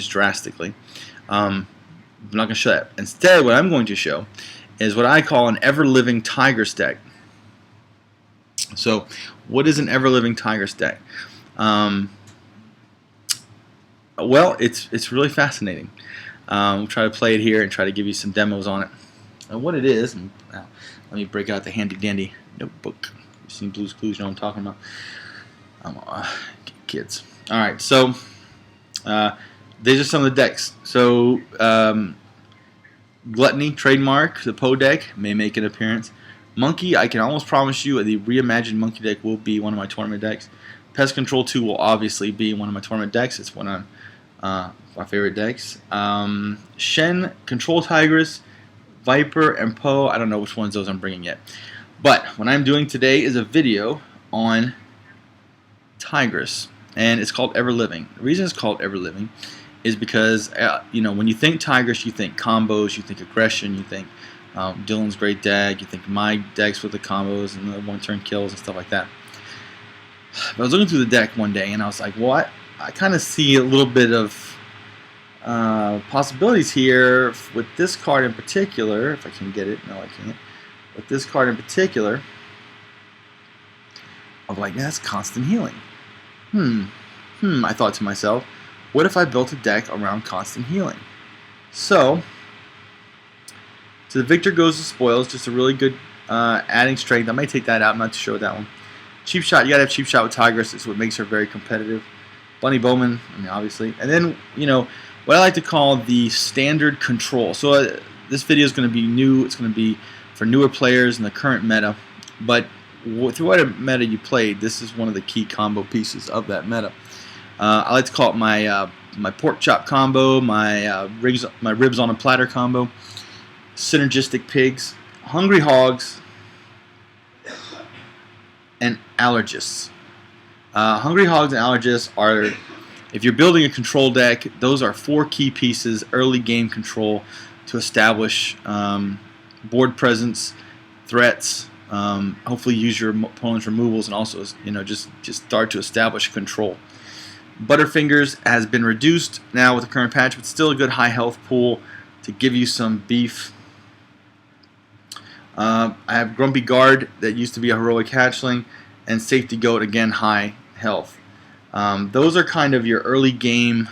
drastically. I'm not going to show that. Instead, what I'm going to show is what I call an ever-living Tigress deck. So, what is an ever-living Tigress deck? Well, it's really fascinating. We'll try to play it here and try to give you some demos on it. And what it is, let me break out the handy-dandy notebook. You've seen Blue's Clues, you know what I'm talking about. Kids. Alright, so these are some of the decks. So, Gluttony, trademark, the Poe deck may make an appearance. Monkey, I can almost promise you the reimagined Monkey deck will be one of my tournament decks. Pest Control 2 will obviously be one of my tournament decks. It's one of my favorite decks. Shen, Control Tigress, Viper, and Poe. I don't know which ones those I'm bringing yet. But what I'm doing today is a video on Tigress, and it's called Ever Living. The reason it's called Ever Living is because you know, when you think Tigress, you think combos, you think aggression, you think Dylan's great deck, you think my decks with the combos and the one-turn kills and stuff like that. But I was looking through the deck one day and I was like, what? I kind of see a little bit of possibilities here with this card in particular. If I can get it, no, I can't. With this card in particular, I'm like, that's constant healing. I thought to myself, what if I built a deck around constant healing? So the victor goes to spoils, just a really good adding strength. I might take that out. I'm not too sure with that one. Cheap shot, you gotta have cheap shot with Tigress. It's what makes her very competitive. Bunny Bowman, I mean, obviously. And then, you know, what I like to call the standard control. So this video is going to be new. It's going to be for newer players in the current meta. But through whatever meta you played, this is one of the key combo pieces of that meta. I like to call it my my pork chop combo, my ribs on a platter combo, synergistic pigs, hungry hogs, and allergists. Hungry hogs and allergists are, if you're building a control deck, those are 4 key pieces, early game control to establish board presence, threats, hopefully use your opponent's removals, and also, you know, just start to establish control. Butterfingers has been reduced now with the current patch, but still a good high health pool to give you some beef. I have Grumpy Guard that used to be a heroic hatchling, and Safety Goat, again high health. Those are kind of your early game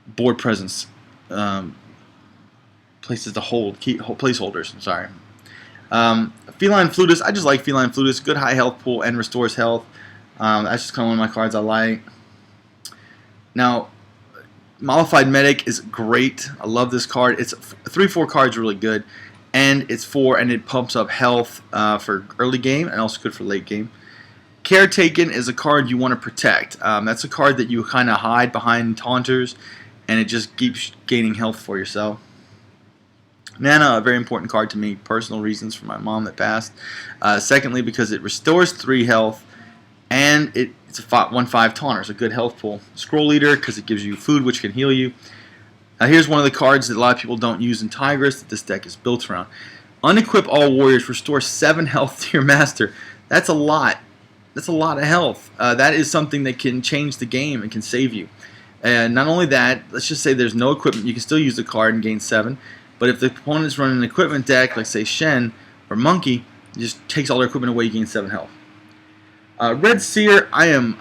board presence places to hold, placeholders. I'm sorry. Feline Flutist, I just like Feline Flutist. Good high health pool and restores health. That's just kind of one of my cards I like. Now, Mollified Medic is great. I love this card. It's 3/4 cards really good, and it's 4 and it pumps up health for early game and also good for late game. Caretaken is a card you want to protect. That's a card that you kind of hide behind taunters, and it just keeps gaining health for yourself. Nana, a very important card to me, personal reasons for my mom that passed. Secondly, because it restores 3 health, and it's a 1/5 taunter, so a good health pool. Scroll Leader, because it gives you food, which can heal you. Now here's one of the cards that a lot of people don't use in Tigress that this deck is built around. Unequip all warriors, restore 7 health to your master. That's a lot. That's a lot of health. That is something that can change the game and can save you. And not only that, let's just say there's no equipment. You can still use the card and gain 7. But if the opponent's running an equipment deck, like say Shen or Monkey, it just takes all their equipment away, you gain 7 health. Red Seer, I am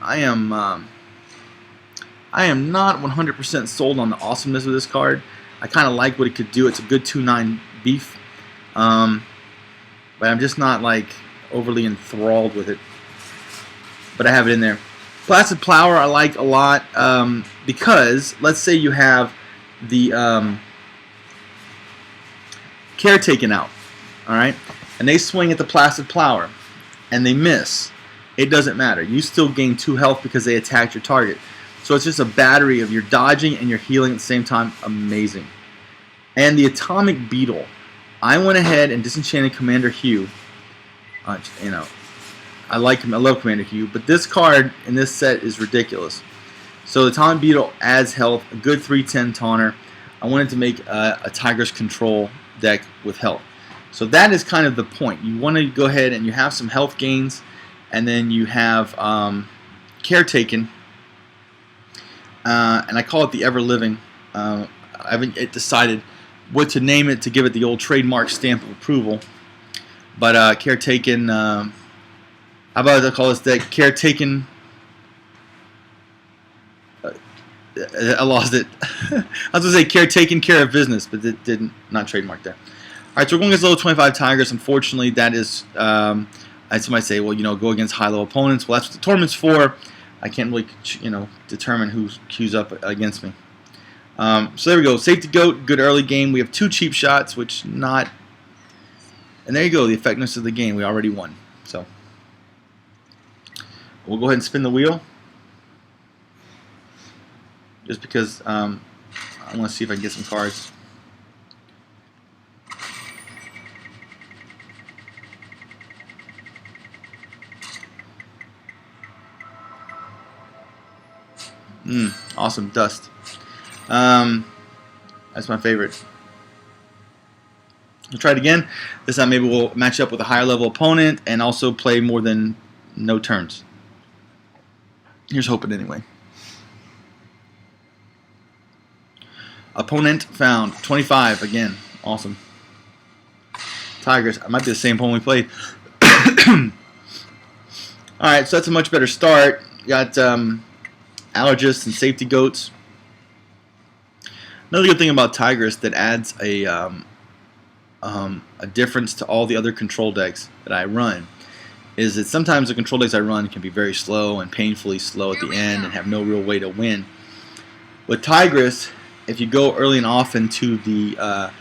not 100% sold on the awesomeness of this card. I kind of like what it could do. It's a good 2/9 beef, but I'm just not like overly enthralled with it. But I have it in there. Placid Plower I like a lot because let's say you have the Caretaken out, all right, and they swing at the Placid Plower and they miss. It doesn't matter. You still gain 2 health because they attacked your target. So it's just a battery of your dodging and your healing at the same time. Amazing. And the Atomic Beetle. I went ahead and disenchanted Commander Hugh. You know, I like him. I love Commander Hugh. But this card in this set is ridiculous. So the Atomic Beetle adds health. A good 3/10 taunter. I wanted to make a Tigress control deck with health. So that is kind of the point. You want to go ahead and you have some health gains. And then you have Caretaken, and I call it the Ever Living. I haven't decided what to name it to give it the old trademark stamp of approval. But Caretaken, how about I call this deck Caretaken? I lost it. I was going to say Caretaken Care of Business, but it didn't, not trademark there. Alright, so we're going against level 25 Tigress. Unfortunately, that is, somebody say, well, go against high-level opponents. Well, that's what the tournament's for. I can't really, determine who queues up against me. So there we go. Safety Goat, good early game. We have 2 cheap shots, which not... And there you go, the effectiveness of the game. We already won. So we'll go ahead and spin the wheel. Just because I want to see if I can get some cards. Awesome dust. That's my favorite. We'll try it again. This time maybe we'll match up with a higher level opponent and also play more than no turns. Here's hoping anyway. Opponent found. 25 again. Awesome. Tigress. It might be the same opponent we played. Alright, so that's a much better start. Got Allergists and Safety Goats. Another good thing about Tigress that adds a difference to all the other control decks that I run is that sometimes the control decks I run can be very slow and painfully slow at the end and have no real way to win. With Tigress, if you go early and often to the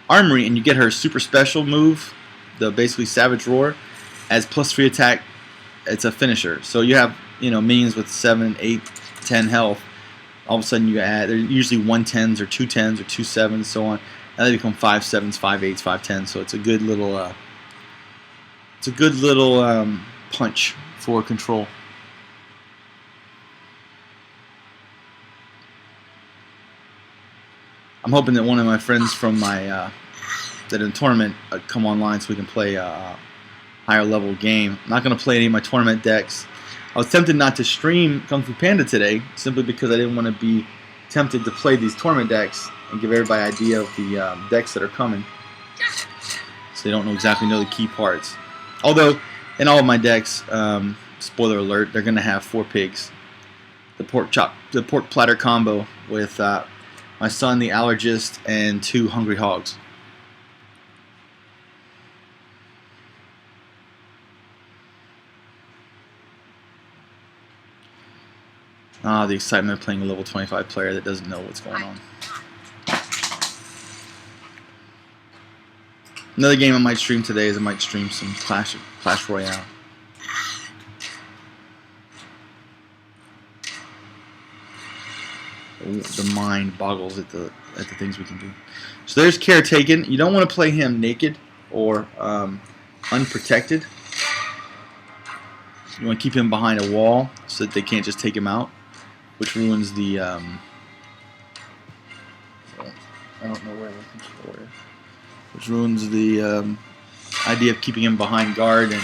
Armory and you get her super special move, the basically Savage Roar, as +3 attack, it's a finisher. So you have minions with 7, 8, 10 health. All of a sudden you add, they're usually 1/10s or 2/10s or 2/7s and so on. Now they become 5/7s, 5/8s, 5/10s. So it's a good little punch for control. I'm hoping that one of my friends from my that in the tournament come online so we can play a higher level game. I'm not going to play any of my tournament decks. I was tempted not to stream Kung Fu Panda today simply because I didn't want to be tempted to play these tournament decks and give everybody an idea of the decks that are coming, so they don't exactly know the key parts. Although in all of my decks, spoiler alert, they're going to have 4 pigs. The pork platter combo with my son, the Allergist, and 2 Hungry Hogs. The excitement of playing a level 25 player that doesn't know what's going on. Another game I might stream today is I might stream some Clash Royale. The mind boggles at the things we can do. So there's Caretaken. You don't want to play him naked or unprotected. You want to keep him behind a wall so that they can't just take him out, which ruins the I don't know where the controller is. Which ruins the idea of keeping him behind guard and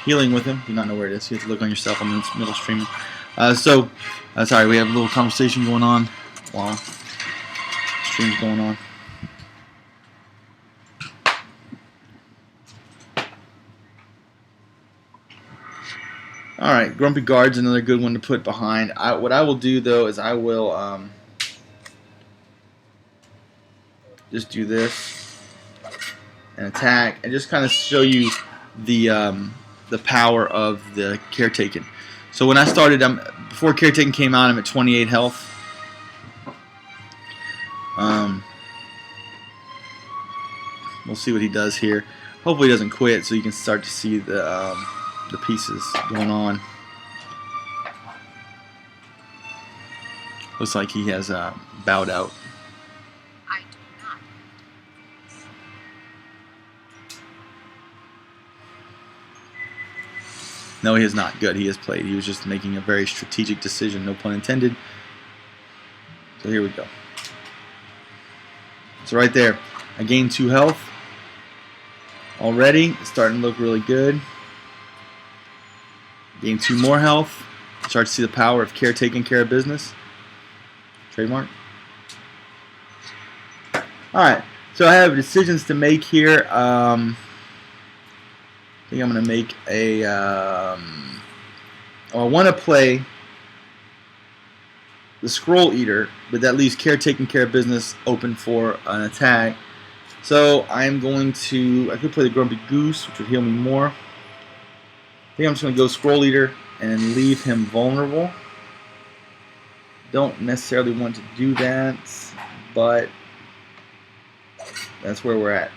healing with him. You do not know where it is. You have to look on yourself on the middle streaming. Sorry, we have a little conversation going on while stream's going on. Alright, Grumpy Guard's another good one to put behind. What I will do, though, is I will just do this and attack and just kind of show you the power of the Caretaken. So when I started, before Caretaken came out, I'm at 28 health. We'll see what he does here. Hopefully he doesn't quit so you can start to see the pieces going on. Looks like he has bowed out. I do not. No, he is not. Good. He has played. He was just making a very strategic decision, no pun intended. So here we go. So right there, I gained 2 health already. It's starting to look really good. Gain 2 more health. Start to see the power of Caretaking Care of Business. Trademark. Alright, so I have decisions to make here. I think I'm going to make a... I want to play the Scroll Eater, but that leaves taking care of business open for an attack. So I'm going to... I could play the Grumpy Goose, which would heal me more. I think I'm just going to go Scroll Eater and leave him vulnerable. Don't necessarily want to do that, but that's where we're at.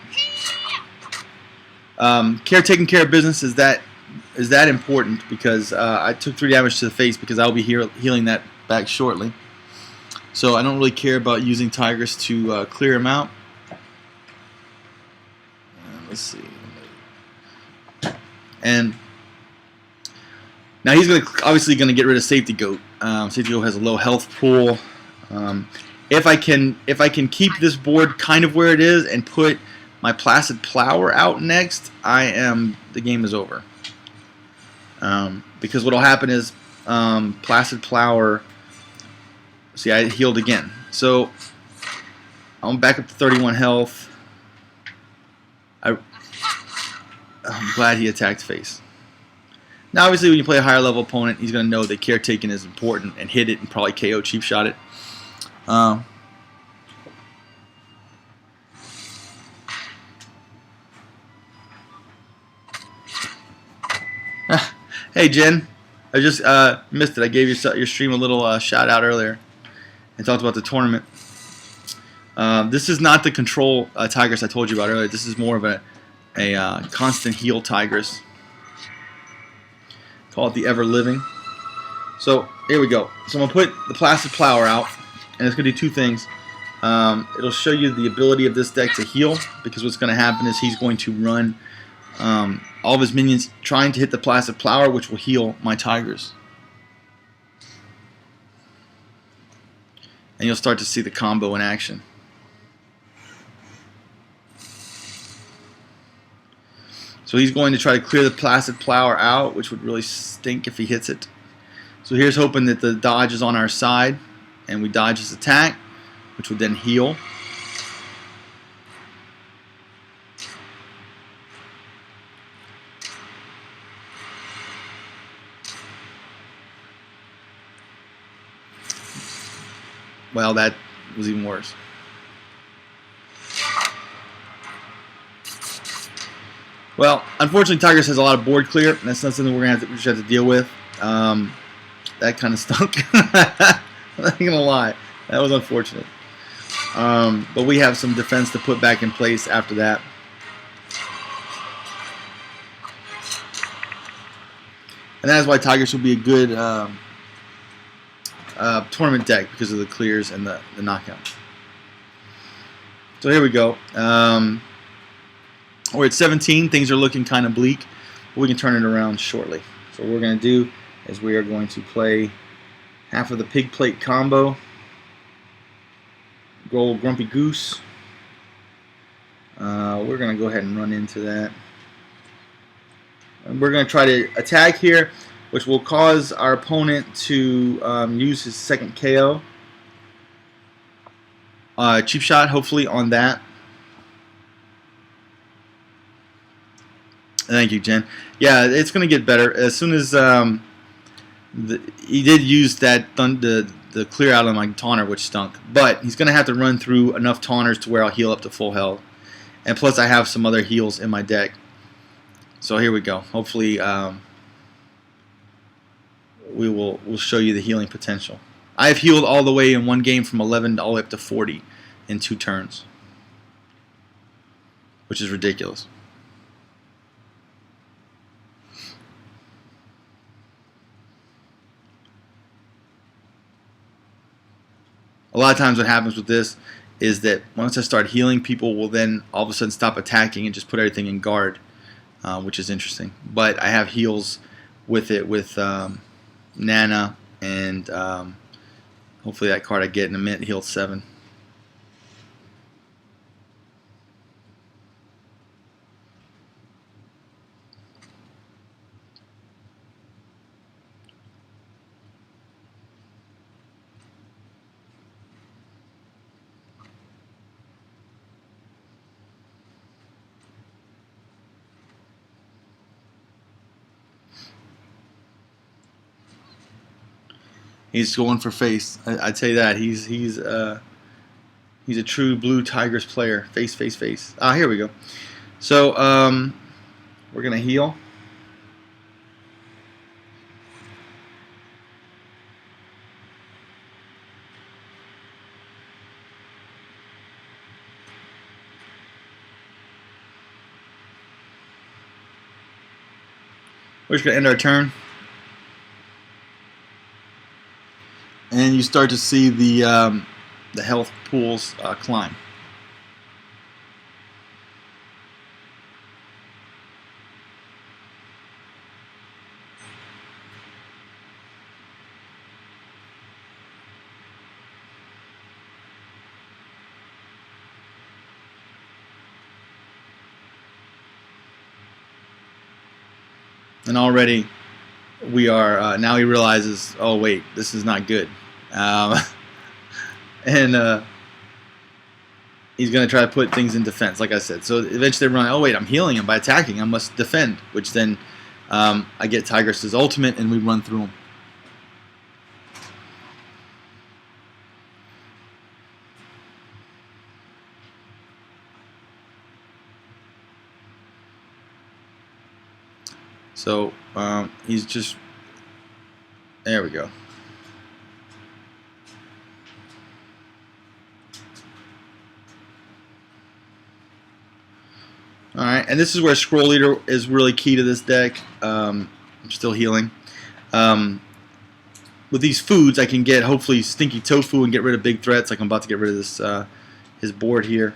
Taking care of business is that important because I took 3 damage to the face because I'll be healing that back shortly. So I don't really care about using Tigress to clear him out. Let's see. And now he's obviously going to get rid of Safety Goat. Safety Goat has a low health pool. If I can keep this board kind of where it is and put my Placid Plower out next, the game is over. Because what'll happen is Placid Plower. See, I healed again, so I'm back up to 31 health. I'm glad he attacked face. Now, obviously, when you play a higher level opponent, he's going to know that caretaking is important and hit it and probably KO cheap shot it. Hey, Jen, I just missed it. I gave your stream a little shout out earlier and talked about the tournament. This is not the control Tigress I told you about earlier. This is more of a constant heal Tigress. Call it the Ever Living. So here we go. So I'm going to put the Placid Plower out, and it's going to do 2 things. It'll show you the ability of this deck to heal, because what's going to happen is he's going to run all of his minions trying to hit the Placid Plower, which will heal my Tigress. And you'll start to see the combo in action. So he's going to try to clear the Placid Plower out, which would really stink if he hits it. So here's hoping that the dodge is on our side, and we dodge his attack, which would then heal. Well, that was even worse. Well, unfortunately, Tigress has a lot of board clear, and that's not something we just have to deal with. That kind of stunk. I'm not gonna lie, that was unfortunate. But we have some defense to put back in place after that. And that is why Tigress will be a good tournament deck, because of the clears and the knockouts. So here we go. We're at 17. Things are looking kind of bleak, but we can turn it around shortly. So what we're going to do is we are going to play half of the Pig Plate combo. Go Grumpy Goose. We're going to go ahead and run into that. And we're going to try to attack here, which will cause our opponent to use his second KO. Cheap shot, hopefully, on that. Thank you, Jen. Yeah, it's going to get better. As soon as he did use that the clear out on my taunter, which stunk. But he's going to have to run through enough taunters to where I'll heal up to full health. And plus, I have some other heals in my deck. So here we go. Hopefully, we'll show you the healing potential. I have healed all the way in one game from 11 all the way up to 40 in 2 turns, which is ridiculous. A lot of times what happens with this is that once I start healing, people will then all of a sudden stop attacking and just put everything in guard, which is interesting. But I have heals with it with Nana, and hopefully that card I get in a minute heals 7. He's going for face. I'd say that he's a true blue Tigress player. Face, face, face. Ah, here we go. So we're gonna heal. We're just gonna end our turn, and you start to see the health pools climb. And already we are, now he realizes, oh wait, this is not good. And he's going to try to put things in defense, like I said. So eventually they're running, oh wait, I'm healing him by attacking. I must defend, which then I get Tigress's ultimate and we run through him. So he's just, there we go. Alright, and this is where Scroll Eater is really key to this deck. I'm still healing. With these foods I can get hopefully Stinky Tofu and get rid of big threats, like I'm about to get rid of this his board here.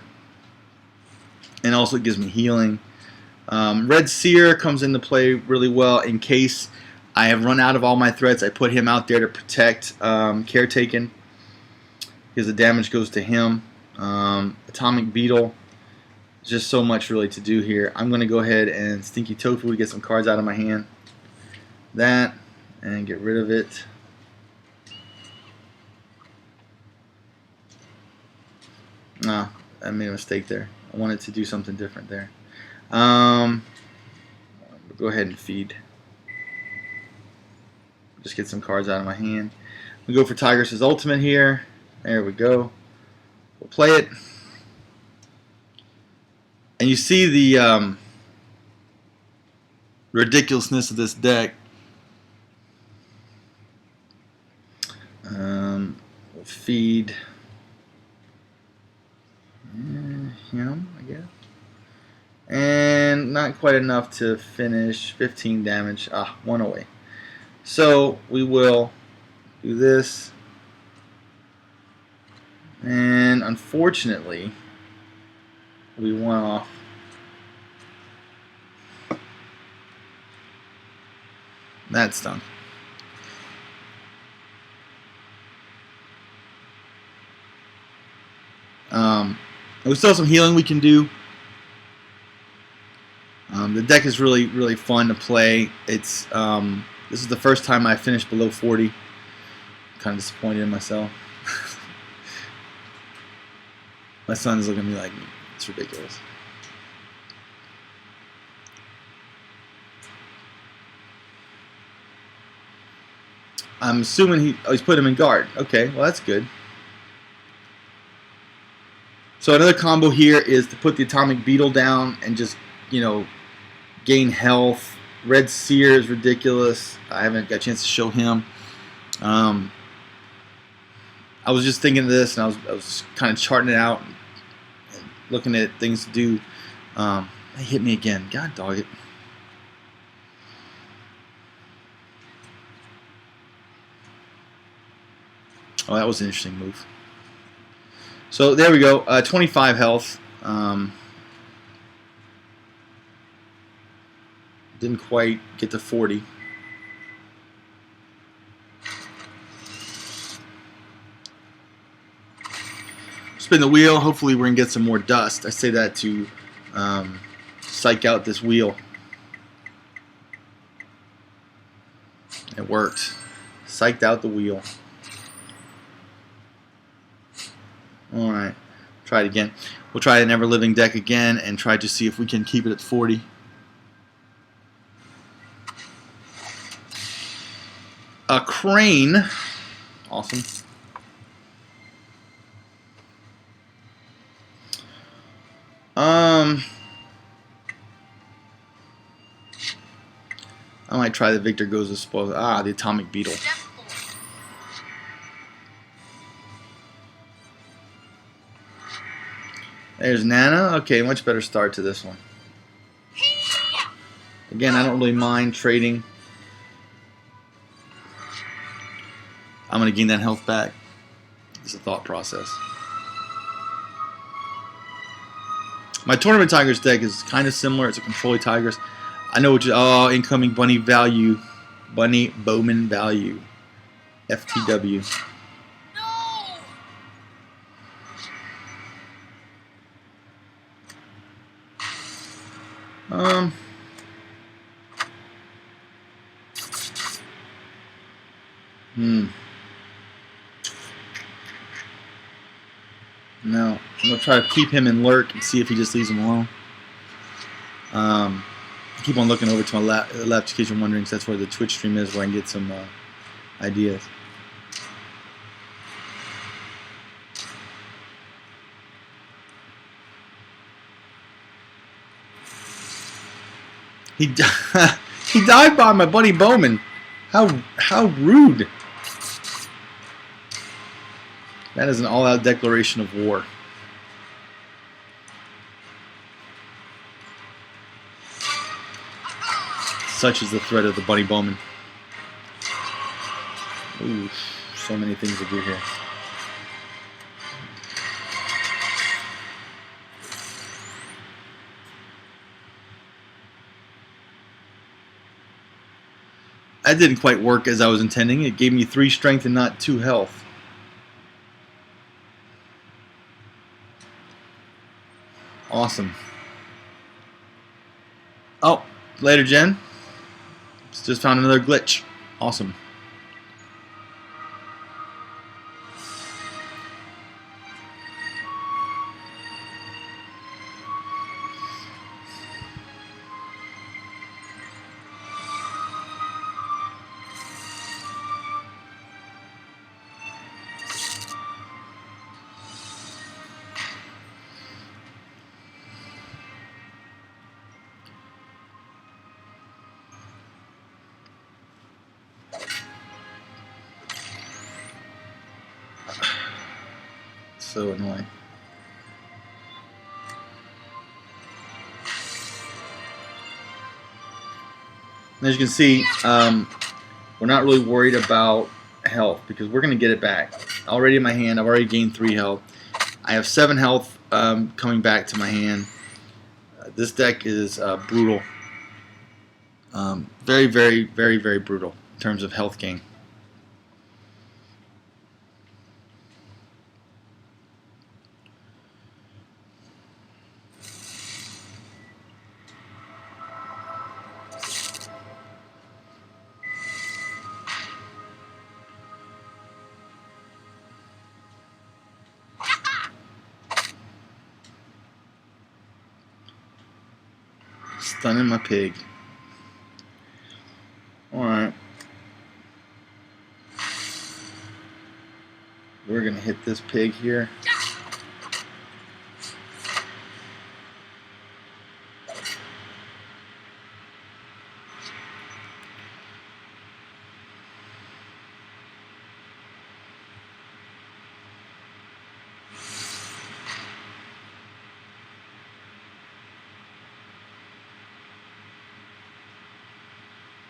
And also it gives me healing. Red Seer comes into play really well in case I have run out of all my threats. I put him out there to protect Caretaken, because the damage goes to him. Atomic Beetle. Just so much really to do here. I'm going to go ahead and Stinky Tofu to get some cards out of my hand. That, and get rid of it. No, I made a mistake there. I wanted to do something different there. Go ahead and feed. Just get some cards out of my hand. We go for Tigress's ultimate here. There we go. We'll play it. And you see the ridiculousness of this deck. We'll feed him, I guess. And not quite enough to finish. 15 damage. Ah, one away. So we will do this. And unfortunately, we went off. That stung. We still have some healing we can do. The deck is really, really fun to play. It's this is the first time I finished below 40. I'm kind of disappointed in myself. My son is looking at me like, it's ridiculous. I'm assuming he's put him in guard. Okay, well that's good. So another combo here is to put the Atomic Beetle down and just, you know, gain health. Red Seer is ridiculous. I haven't got a chance to show him. I was just thinking of this, and I was kind of charting it out and looking at things to do. They hit me again. God dog it. Oh, that was an interesting move. So there we go. 25 health. Didn't quite get to 40. Spin the wheel. Hopefully we're going to get some more dust. I say that to psych out this wheel. It worked. Psyched out the wheel. Alright. Try it again. We'll try an ever-living deck again and try to see if we can keep it at 40. A Crane Awesome. I might try the Victor Goes to Spoil. The Atomic Beetle. Step 4. There's Nana. Okay, much better start to this one. Again, I don't really mind trading. I'm going to gain that health back. It's a thought process. My Tournament Tigress deck is kind of similar. It's a Control Tigress. I know what you... Oh, incoming Bunny value. Bunny Bowman value. FTW. No! No. I'm going to try to keep him in lurk and see if he just leaves him alone. Keep on looking over to my left in case you're wondering, 'cause that's where the Twitch stream is, where I can get some ideas. He he died by my buddy Bowman. How rude. That is an all-out declaration of war. Such is the threat of the Buddy Bowman. Ooh, so many things to do here. That didn't quite work as I was intending. It gave me 3 strength and not 2 health. Awesome. Oh, later, Jen. Just found another glitch. Awesome. So annoying. And as you can see, we're not really worried about health because we're going to get it back. Already in my hand, I've already gained 3 health. I have 7 health coming back to my hand. This deck is brutal. Very, very, very, very brutal in terms of health gain. Stunning my pig. Alright. We're going to hit this pig here.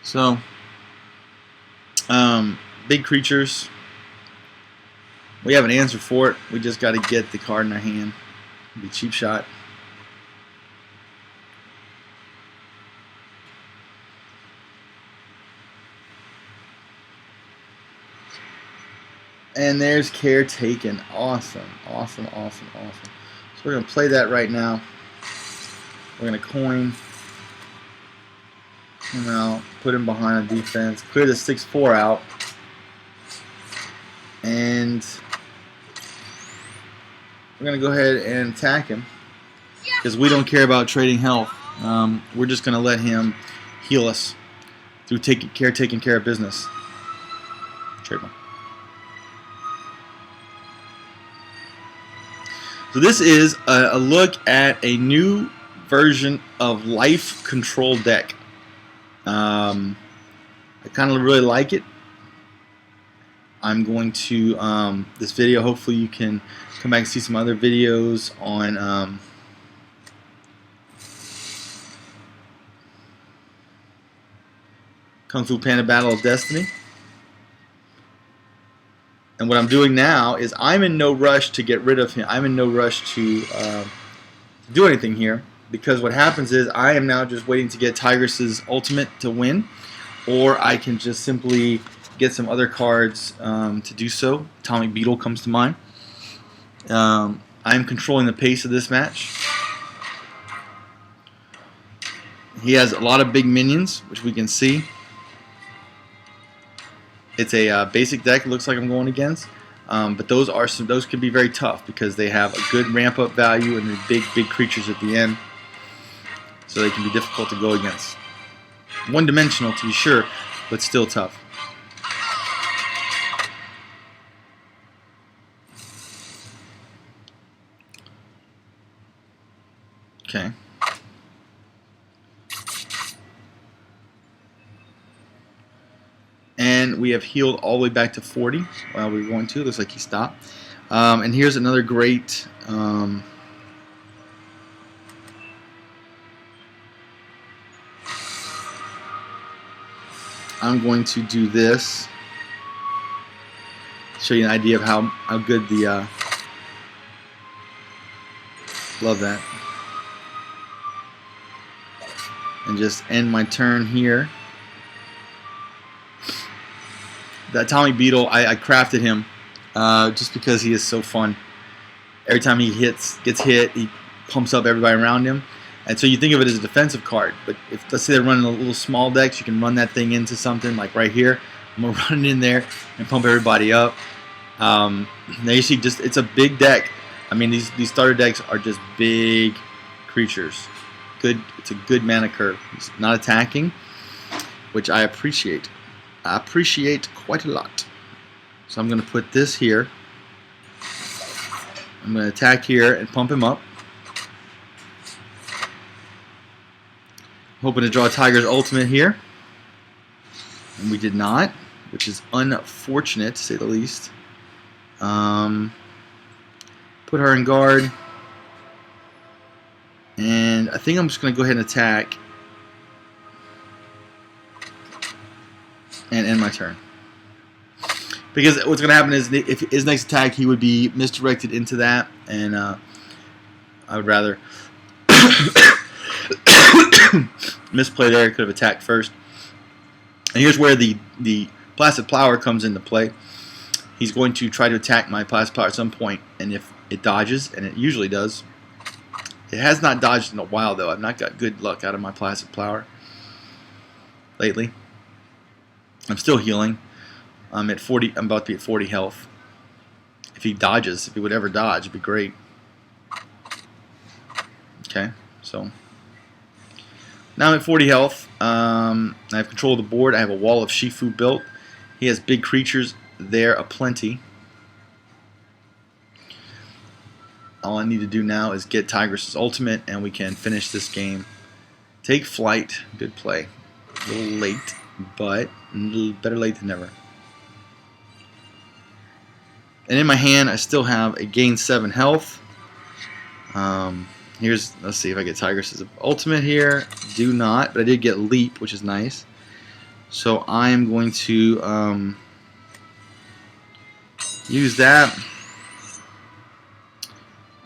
So, big creatures. We have an answer for it. We just got to get the card in our hand. Be cheap shot. And there's Care Taken. Awesome, awesome, awesome, awesome. So we're going to play that right now. We're going to coin. And I'll put him behind a defense. Clear the 6-4 out. And we're going to go ahead and attack him. Because we don't care about trading health. We're just going to let him heal us through taking care of business. Trademark. So this is a look at a new version of Life Control deck. I kind of really like it. I'm going to, this video, hopefully you can come back and see some other videos on Kung Fu Panda Battle of Destiny. And what I'm doing now is I'm in no rush to get rid of him. I'm in no rush to do anything here, because what happens is I am now just waiting to get Tigress's ultimate to win, or I can just simply get some other cards to do so. Atomic Beetle comes to mind. I'm controlling the pace of this match. He has a lot of big minions, which we can see. It's a basic deck. It looks like I'm going against, but those can be very tough because they have a good ramp up value and they're big creatures at the end, so they can be difficult to go against. One dimensional to be sure, but still tough. Okay. And we have healed all the way back to 40. Well, we were going to. Looks like he stopped. And here's another great I'm going to do this. Show you an idea of how good the love that. And just end my turn here. The Atomic Beetle, I crafted him just because he is so fun. Every time he gets hit, he pumps up everybody around him. And so you think of it as a defensive card. But if, let's say they're running a little small decks, you can run that thing into something like right here. I'm going to run it in there and pump everybody up. Now you see, it's a big deck. I mean, these starter decks are just big creatures. It's a good mana curve. He's not attacking, which I appreciate. I appreciate quite a lot. So I'm going to put this here. I'm going to attack here and pump him up. Hoping to draw Tiger's ultimate here. And we did not, which is unfortunate to say the least. Put her in guard. And I think I'm just going to go ahead and attack. And end my turn. Because what's going to happen is if his next attack, he would be misdirected into that. And I would rather misplay there. Could have attacked first. And here's where the Placid Plower comes into play. He's going to try to attack my Placid Plower at some point. And if it dodges, and it usually does. It has not dodged in a while, though. I've not got good luck out of my Placid Plower lately. I'm still healing. I'm at 40. I'm about to be at 40 health. If he dodges, if he would ever dodge, it'd be great. Okay, so now I'm at 40 health. I have control of the board. I have a wall of Shifu built. He has big creatures there aplenty. All I need to do now is get Tigress's ultimate, and we can finish this game. Take flight. Good play. A little late, but better late than never. And in my hand, I still have a gain 7 health. Let's see if I get Tigress's ultimate here. Do not, but I did get leap, which is nice. So I am going to use that.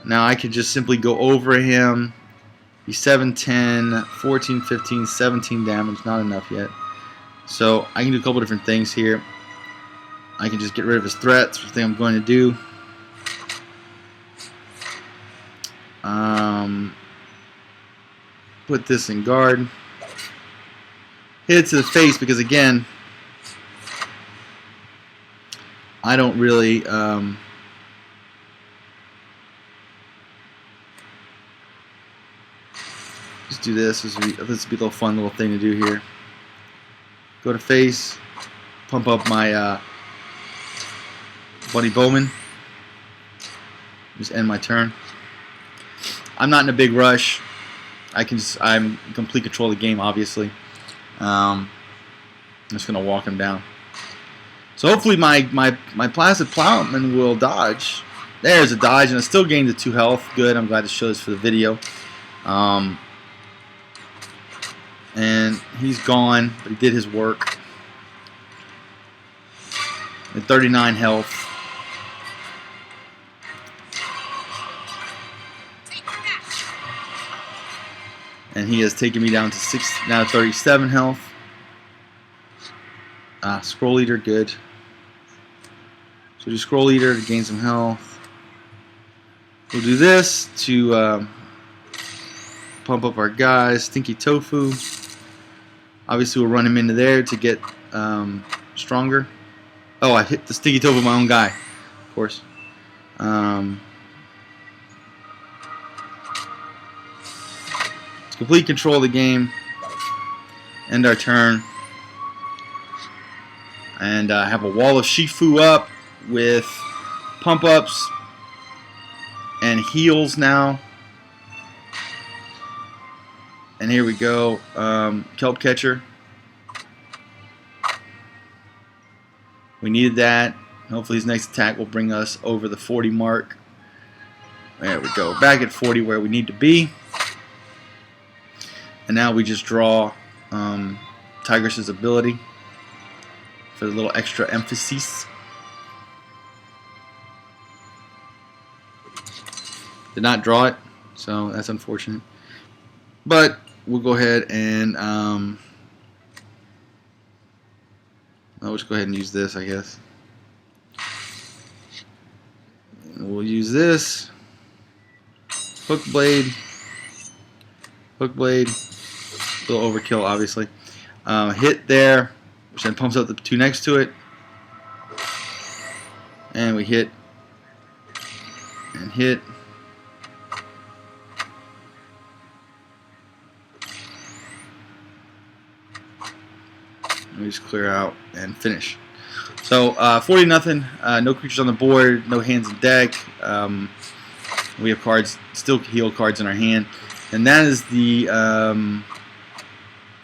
Now I could just simply go over him. He's 7, 10, 14, 15, 17 damage. Not enough yet. So I can do a couple different things here. I can just get rid of his threats, which I think I'm going to do. Put this in guard. Hit it to the face because, again, I don't really... just do this. This would be a little fun little thing to do here. Go to face. Pump up my Buddy Bowman. Just end my turn. I'm not in a big rush. I'm in complete control of the game, obviously. I'm just gonna walk him down. So hopefully my Placid Plowman will dodge. There's a dodge, and it still gained the 2 health. Good. I'm glad to show this for the video. And he's gone, but he did his work. At 39 health. And he has taken me down to now 37 health. Scroll Eater, good. So do Scroll Eater to gain some health. We'll do this to pump up our guys. Stinky Tofu. Obviously, we'll run him into there to get stronger. Oh, I hit the Stinky Tofu, my own guy, of course. It's complete control of the game. End our turn. And I have a wall of Shifu up with pump ups and heals now. And here we go. Kelp Catcher. We needed that. Hopefully his next attack will bring us over the 40 mark. There we go. Back at 40 where we need to be. And now we just draw Tigress's ability for a little extra emphasis. Did not draw it, so that's unfortunate. But we'll go ahead and I'll just go ahead and use this, I guess. And we'll use this hook blade, a little overkill, obviously. Hit there, which then pumps up the 2 next to it, and we hit and hit. Let me just clear out and finish. So 40-0. No creatures on the board. No hands in deck. We have cards, still heal cards in our hand, and that is the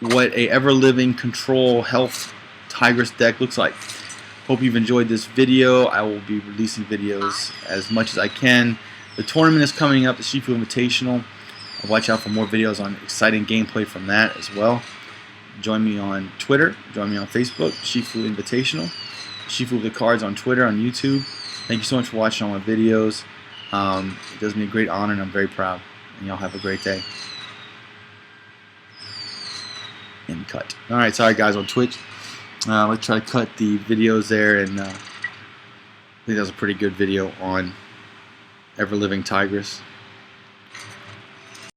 what a ever-living control health Tigress deck looks like. Hope you've enjoyed this video. I will be releasing videos as much as I can. The tournament is coming up, the Shifu Invitational. Watch out for more videos on exciting gameplay from that as well. Join me on Twitter. Join me on Facebook. Shifu Invitational. Shifu with the cards on Twitter, on YouTube. Thank you so much for watching all my videos. It does me a great honor, and I'm very proud. And y'all have a great day. And cut. All right, sorry guys on Twitch. Let's try to cut the videos there, and I think that was a pretty good video on ever-living Tigress.